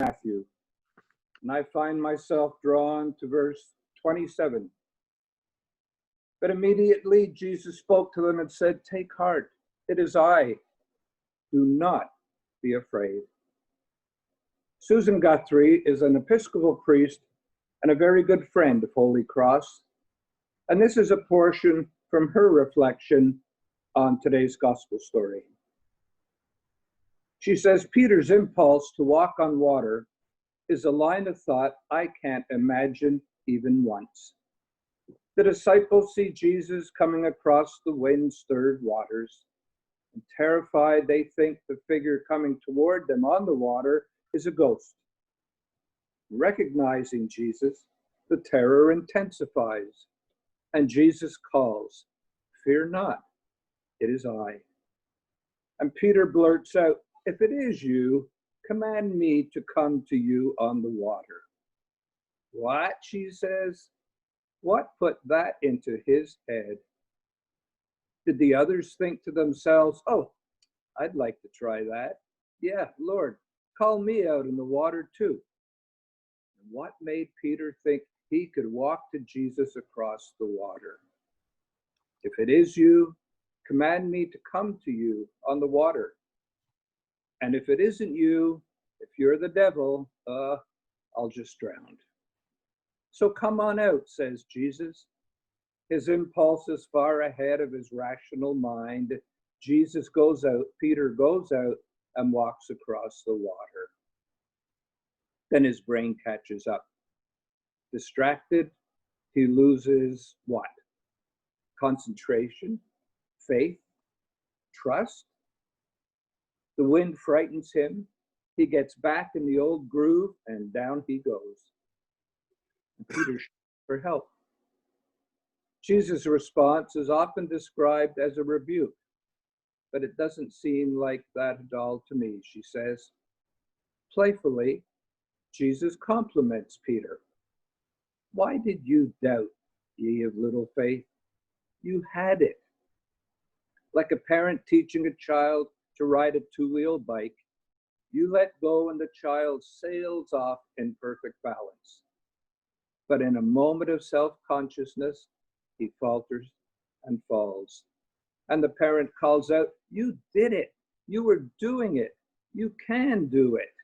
Matthew, and I find myself drawn to verse 27. But immediately Jesus spoke to them and said, "Take heart, it is I. Do not be afraid." Susan Guthrie is an Episcopal priest and a very good friend of Holy Cross, and this is a portion from her reflection on today's gospel story. She says, Peter's impulse to walk on water is a line of thought I can't imagine even once. The disciples see Jesus coming across the wind-stirred waters, and terrified, they think the figure coming toward them on the water is a ghost. Recognizing Jesus, the terror intensifies, and Jesus calls, "Fear not, it is I." And Peter blurts out, "If it is you, command me to come to you on the water." "What?" she says. What put that into his head? Did the others think to themselves, "Oh, I'd like to try that. Yeah, Lord, call me out in the water too." And what made Peter think he could walk to Jesus across the water? "If it is you, command me to come to you on the water. And if it isn't you, if you're the devil, I'll just drown." "So come on out," says Jesus. His impulse is far ahead of his rational mind. Jesus goes out, Peter goes out and walks across the water. Then his brain catches up. Distracted, he loses what? Concentration, faith, trust. The wind frightens him. He gets back in the old groove and down he goes. And Peter shouts for help. Jesus' response is often described as a rebuke, but it doesn't seem like that at all to me, she says. Playfully, Jesus compliments Peter. "Why did you doubt, ye of little faith? You had it." Like a parent teaching a child to ride a two-wheel bike, you let go and the child sails off in perfect balance. But in a moment of self-consciousness, he falters and falls. And the parent calls out, "You did it. You were doing it. You can do it."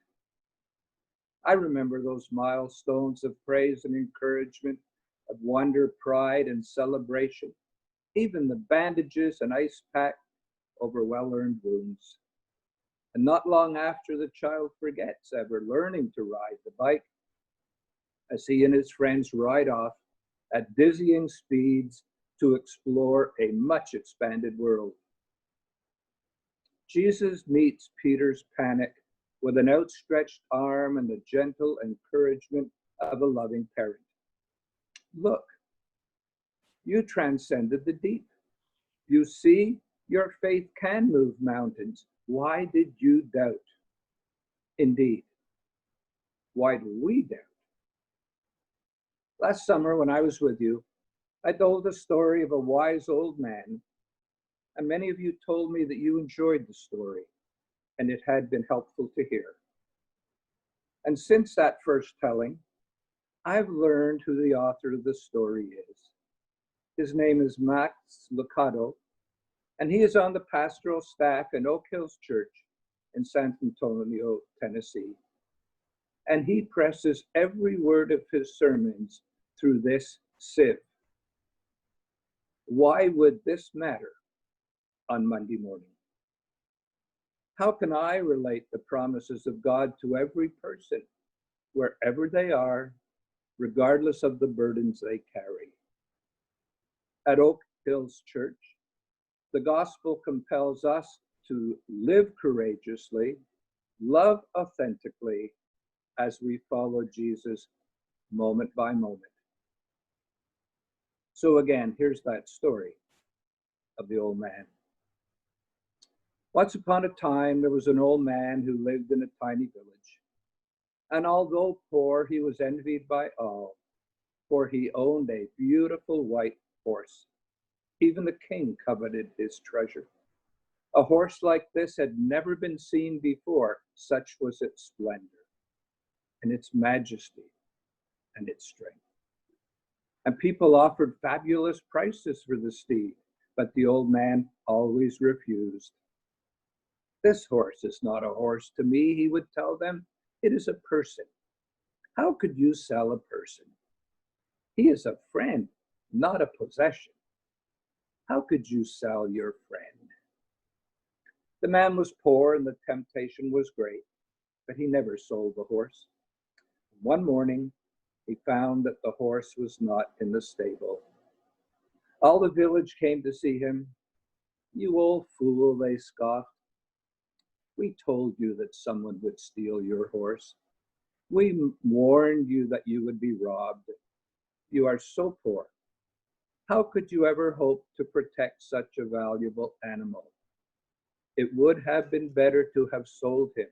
I remember those milestones of praise and encouragement, of wonder, pride, and celebration, even the bandages and ice pack over well-earned wounds. And not long after, the child forgets ever learning to ride the bike, as he and his friends ride off at dizzying speeds to explore a much expanded world. Jesus meets Peter's panic with an outstretched arm and the gentle encouragement of a loving parent. "Look, you transcended the deep. You see, your faith can move mountains. Why did you doubt?" Indeed, why do we doubt? Last summer, when I was with you, I told the story of a wise old man, and many of you told me that you enjoyed the story, and it had been helpful to hear. And since that first telling, I've learned who the author of the story is. His name is Max Lucado, and he is on the pastoral staff in Oak Hills Church in San Antonio, Tennessee. And he presses every word of his sermons through this sieve. Why would this matter on Monday morning? How can I relate the promises of God to every person, wherever they are, regardless of the burdens they carry? At Oak Hills Church, the gospel compels us to live courageously, love authentically, as we follow Jesus moment by moment. So again, here's that story of the old man. Once upon a time, there was an old man who lived in a tiny village. And although poor, he was envied by all, for he owned a beautiful white horse. Even the king coveted his treasure. A horse like this had never been seen before, such was its splendor. and its majesty and its strength. And people offered fabulous prices for the steed, but the old man always refused. "This horse is not a horse to me," he would tell them. "It is a person. How could you sell a person? He is a friend, not a possession. How could you sell your friend?" The man was poor and the temptation was great, but he never sold the horse. One morning, he found that the horse was not in the stable. All the village came to see him. "You old fool," they scoffed. "We told you that someone would steal your horse. We warned you that you would be robbed. You are so poor. How could you ever hope to protect such a valuable animal? It would have been better to have sold him.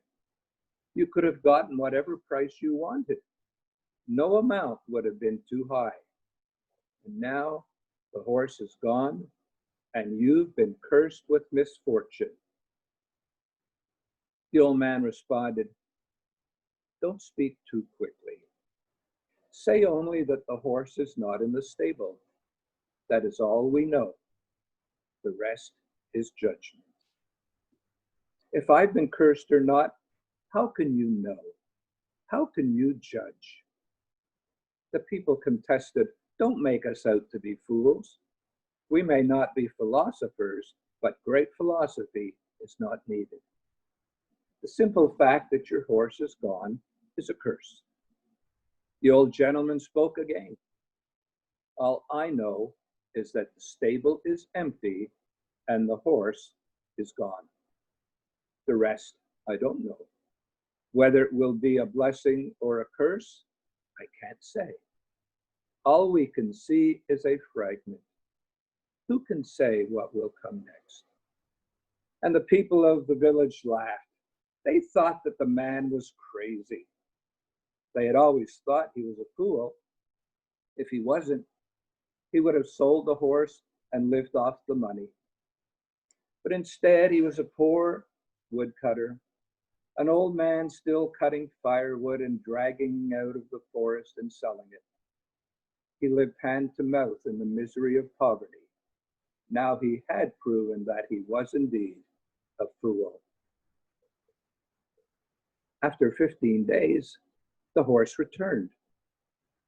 You could have gotten whatever price you wanted. No amount would have been too high. And now the horse is gone, and you've been cursed with misfortune." The old man responded, "Don't speak too quickly. Say only that the horse is not in the stable. That is all we know. The rest is judgment." If I've been cursed or not, how can you know? How can you judge? The people contested, "Don't make us out to be fools. We may not be philosophers, but great philosophy is not needed. The simple fact that your horse is gone is a curse." The old gentleman spoke again. "All I know is that the stable is empty and the horse is gone. The rest I don't know. Whether it will be a blessing or a curse, I can't say. All we can see is a fragment. Who can say what will come next?" And the people of the village laughed. They thought that the man was crazy. They had always thought he was a fool. If he wasn't, he would have sold the horse and lived off the money. But instead, he was a poor woodcutter, an old man still cutting firewood and dragging out of the forest and selling it. He lived hand to mouth in the misery of poverty. Now he had proven that he was indeed a fool. After 15 days, the horse returned.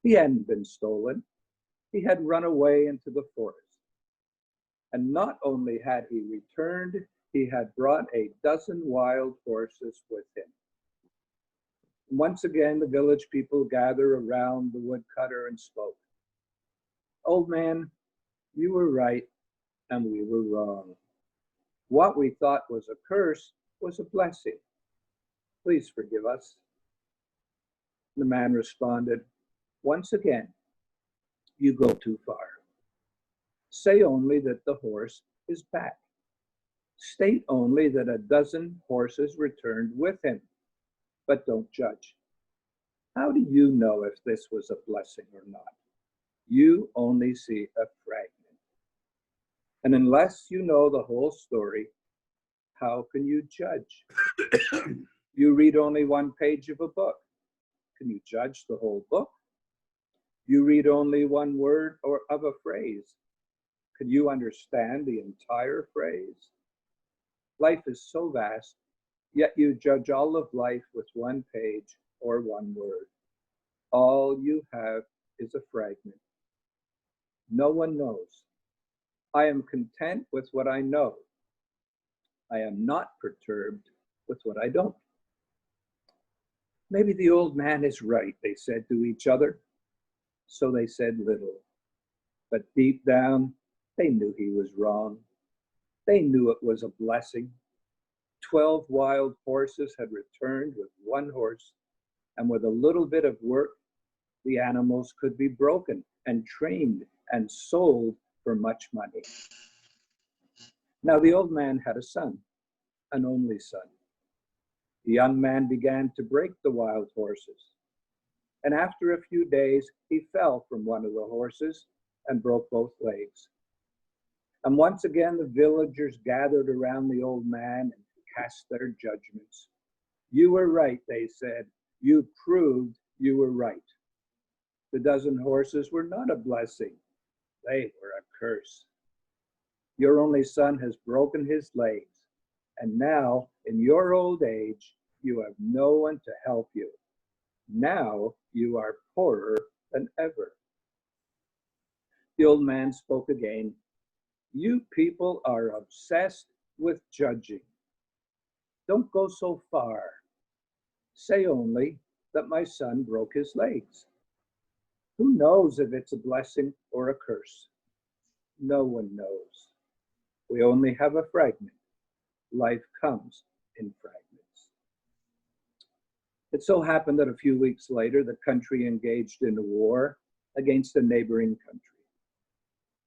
He hadn't been stolen. He had run away into the forest. And not only had he returned, he had brought a dozen wild horses with him. Once again, the village people gathered around the woodcutter and spoke. "Old man, you were right and we were wrong. What we thought was a curse was a blessing. Please forgive us." The man responded, "Once again, you go too far. Say only that the horse is back. State only that a dozen horses returned with him, but don't judge. How do you know if this was a blessing or not? You only see a fragment. And unless you know the whole story, how can you judge? You read only one page of a book. Can you judge the whole book? You read only one word or of a phrase. Can you understand the entire phrase? Life is so vast, yet you judge all of life with one page or one word. All you have is a fragment. No one knows. I am content with what I know. I am not perturbed with what I don't." "Maybe the old man is right," they said to each other. So they said little. But deep down, they knew he was wrong. They knew it was a blessing. 12 wild horses had returned with one horse, and with a little bit of work, the animals could be broken and trained and sold for much money. Now the old man had a son, an only son. The young man began to break the wild horses, and after a few days, he fell from one of the horses and broke both legs. And once again, the villagers gathered around the old man and cast their judgments. "You were right," they said. "You proved You were right. The dozen horses were not a blessing. They were a curse. Your only son has broken his legs, and now, in your old age, you have no one to help you. Now you are poorer than ever. The old man spoke again. You people are obsessed with judging. Don't go so far. Say only that my son broke his legs. Who knows if it's a blessing or a curse? No one knows. We only have a fragment. Life comes in fragments. It so happened that a few weeks later, the country engaged in a war against a neighboring country.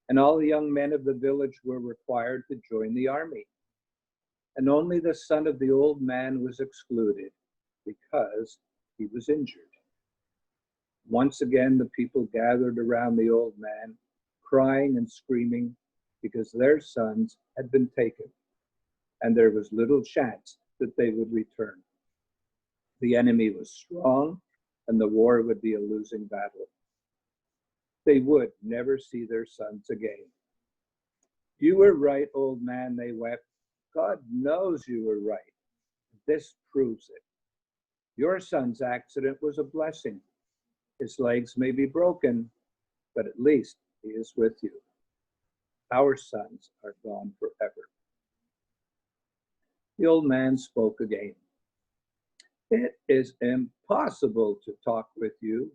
And all the young men of the village were required to join the army. And only the son of the old man was excluded because he was injured. Once again, the people gathered around the old man, crying and screaming because their sons had been taken, and there was little chance that they would return. The enemy was strong, and the war would be a losing battle. They would never see their sons again. You were right, old man, they wept. God knows you were right. This proves it. Your son's accident was a blessing. His legs may be broken, but at least he is with you. Our sons are gone forever. The old man spoke again. It is impossible to talk with you.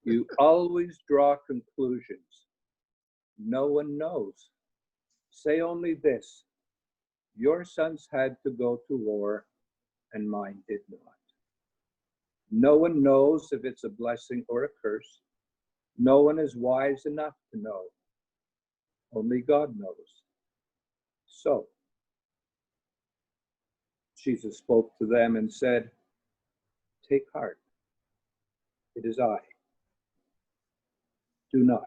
You always draw conclusions. No one knows. Say only this. Your sons had to go to war, and mine did not. No one knows if it's a blessing or a curse. No one is wise enough to know. Only God knows. So, Jesus spoke to them and said, take heart. It is I. Do not